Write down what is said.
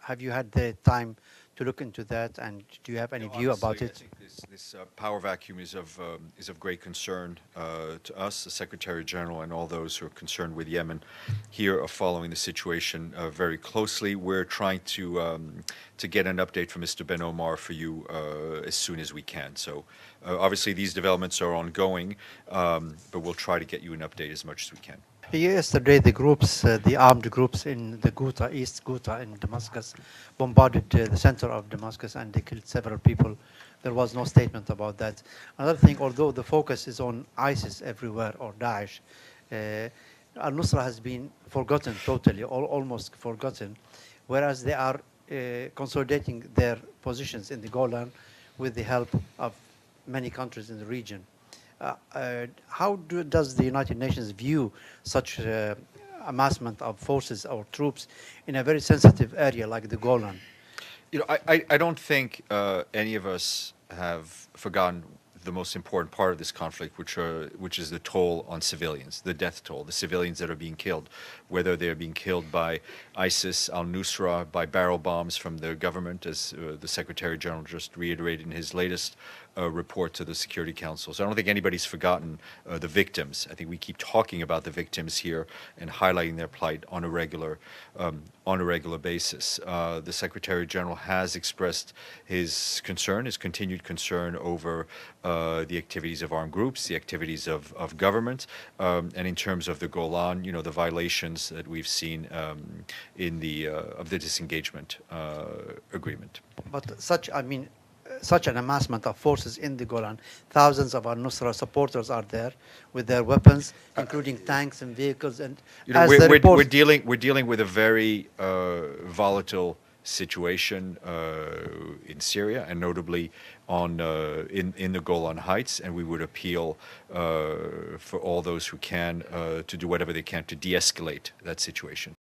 have you had the time to look into that, and do you have any view about Obviously, I it? think this power vacuum is of great concern to us, the Secretary General, and all those who are concerned with Yemen. Here are following the situation very closely. We're trying to get an update from Mr. Ben Omar for you as soon as we can. So, obviously, these developments are ongoing, but we'll try to get you an update as much as we can. Yesterday, the groups, the armed groups in the Ghouta, East Ghouta in Damascus, bombarded the center of Damascus, and they killed several people. There was no statement about that. Another thing, although the focus is on ISIS everywhere, or Daesh, Al-Nusrah has been forgotten totally, almost forgotten, whereas they are consolidating their positions in the Golan with the help of many countries in the region. How does the United Nations view such amassment of forces or troops in a very sensitive area like the Golan? I don't think any of us have forgotten the most important part of this conflict, which is the toll on civilians, the death toll, the civilians that are being killed, whether they're being killed by ISIS, Al-Nusrah, by barrel bombs from the government, as the Secretary General just reiterated in his latest report to the Security Council. So I don't think anybody's forgotten the victims. I think we keep talking about the victims here and highlighting their plight on a regular basis. The Secretary General has expressed his concern, his continued concern over the activities of armed groups, the activities of government, and in terms of the Golan, the violations that we've seen in of the disengagement agreement. But such an amassment of forces in the Golan, thousands of al-Nusra supporters are there with their weapons, including tanks and vehicles. And we're dealing with a very volatile situation in Syria, and notably in the Golan Heights, and we would appeal for all those who can to do whatever they can to de-escalate that situation.